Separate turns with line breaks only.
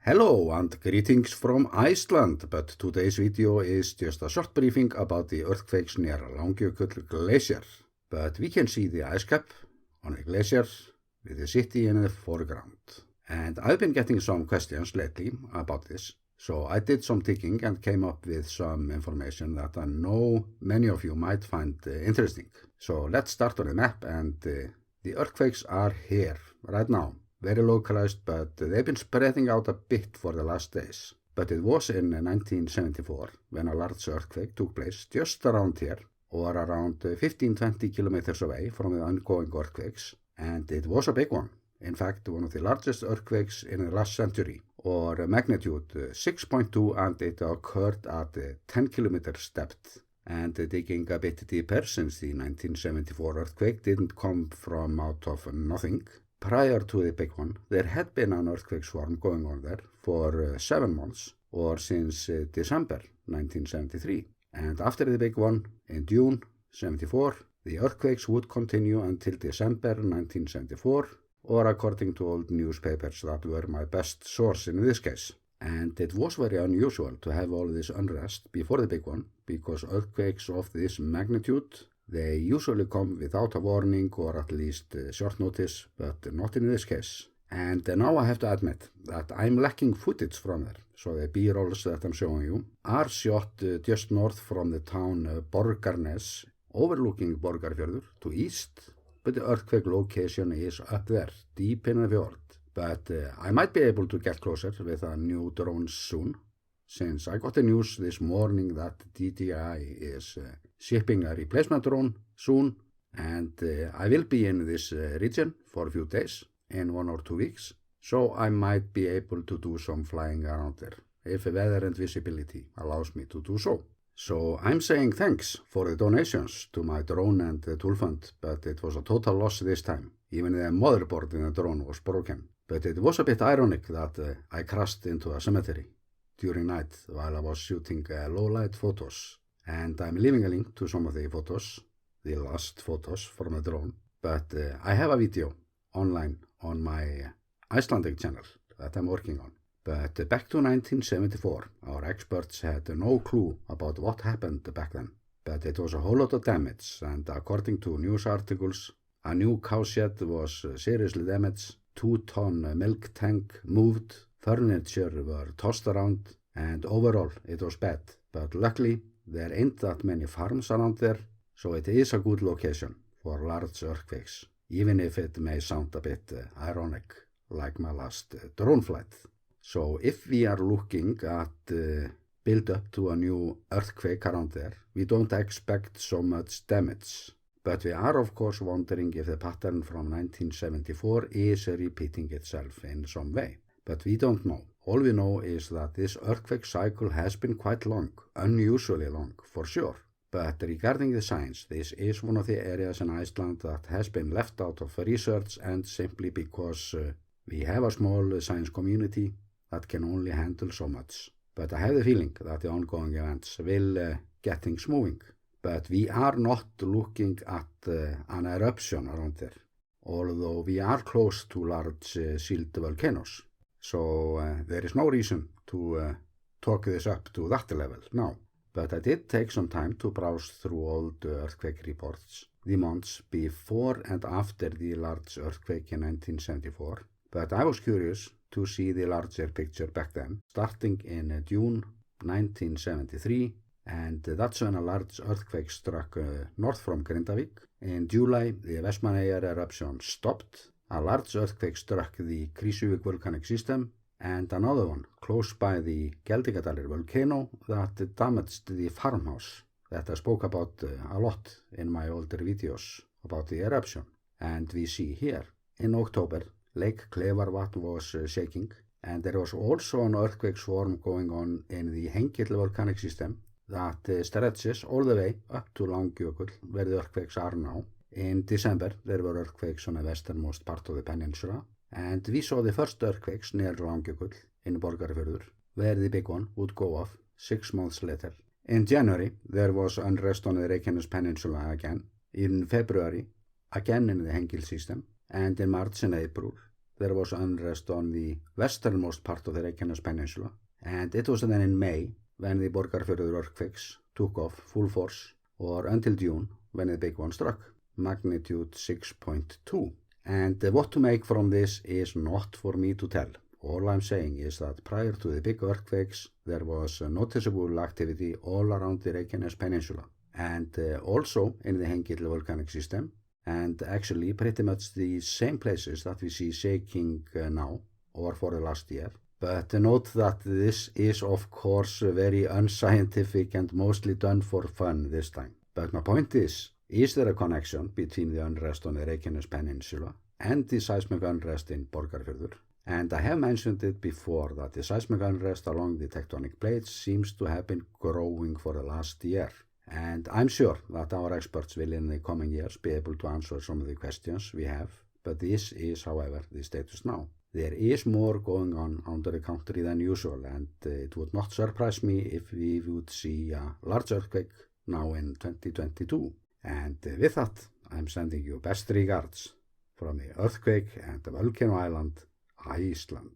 Hello and greetings from Iceland, but today's video is just a short briefing about the earthquakes near Langjökull Glacier. But we can see the ice cap on the glacier with the city in the foreground. And I've been getting some questions lately about this, so I did some digging and came up with some information that I know many of you might find interesting. So let's start on the map, and the earthquakes are here right now. Very localized, but they've been spreading out a bit for the last days. But it was in 1974 when a large earthquake took place just around here, or around 15-20 kilometers away from the ongoing earthquakes, and it was a big one. In fact, one of the largest earthquakes in the last century, or magnitude 6.2, and it occurred at 10 kilometers depth. And digging a bit deeper, since the 1974 earthquake didn't come from out of nothing. Prior to the big one, there had been an earthquake swarm going on there for 7 months, or since December 1973. And after the big one, in June 74, the earthquakes would continue until December 1974, or according to old newspapers that were my best source in this case. And it was very unusual to have all this unrest before the big one, because earthquakes of this magnitude, they usually come without a warning or at least short notice, but not in this case. And now I have to admit that I'm lacking footage from there. So the B-rolls that I'm showing you are shot just north from the town Borgarnes, overlooking Borgarfjörður to east. But the earthquake location is up there, deep in the fjord. But I might be able to get closer with a new drone soon, since I got the news this morning that DJI is shipping a replacement drone soon, and I will be in this region for a few days, in 1 or 2 weeks, so I might be able to do some flying around there, if weather and visibility allows me to do so. So I'm saying thanks for the donations to my drone and tool fund, but it was a total loss this time. Even the motherboard in the drone was broken. But it was a bit ironic that I crashed into a cemetery during night while I was shooting low-light photos. And I'm leaving a link to some of the photos, the last photos from the drone. But I have a video online on my Icelandic channel that I'm working on. But back to 1974, our experts had no clue about what happened back then. But it was a whole lot of damage, and according to news articles, a new cowshed was seriously damaged, 2-ton milk tank moved, furniture were tossed around, and overall it was bad. But luckily, there ain't that many farms around there, so it is a good location for large earthquakes, even if it may sound a bit ironic, like my last drone flight. So if we are looking at build up to a new earthquake around there, we don't expect so much damage. But we are of course wondering if the pattern from 1974 is repeating itself in some way. But we don't know. All we know is that this earthquake cycle has been quite long, unusually long, for sure. But regarding the science, this is one of the areas in Iceland that has been left out of research, and simply because we have a small science community that can only handle so much. But I have the feeling that the ongoing events will get things moving. But we are not looking at an eruption around there, although we are close to large sealed volcanoes. So there is no reason to talk this up to that level now. But I did take some time to browse through old earthquake reports, the months before and after the large earthquake in 1974. But I was curious to see the larger picture back then, starting in June 1973, and that's when a large earthquake struck north from Grindavík. In July, the Vestmannaeyjar eruption stopped. A large earthquake struck the Krísuvík volcanic system, and another one close by the Geldingadalur volcano that damaged the farmhouse that I spoke about a lot in my older videos about the eruption. And we see here, in October, Lake Kleifarvatn was shaking, and there was also an earthquake swarm going on in the Langjökull volcanic system that stretches all the way up to Langjökull, where the earthquakes are now. In December, there were earthquakes on the westernmost part of the peninsula, and we saw the first earthquakes near Langjökull in Borgarfjörður, where the big one would go off 6 months later. In January, there was unrest on the Reykjavík peninsula again. In February, again in the Langjökull system, and in March and April, there was unrest on the westernmost part of the Reykjanes Peninsula, and it was then in May when the Borgarfjörður earthquakes took off full force, or until June when the big one struck, magnitude 6.2. And what to make from this is not for me to tell. All I'm saying is that prior to the big earthquakes, there was noticeable activity all around the Reykjanes Peninsula, and also in the Hengil volcanic system, and actually pretty much the same places that we see shaking now, or for the last year. But note that this is of course very unscientific and mostly done for fun this time. But my point is there a connection between the unrest on the Reykjanes Peninsula and the seismic unrest in Borgarfjörður? And I have mentioned it before that the seismic unrest along the tectonic plates seems to have been growing for the last year. And I'm sure that our experts will in the coming years be able to answer some of the questions we have. But this is, however, the status now. There is more going on under the country than usual, and it would not surprise me if we would see a large earthquake now in 2022. And with that, I'm sending you best regards from the earthquake and the volcano island, Iceland.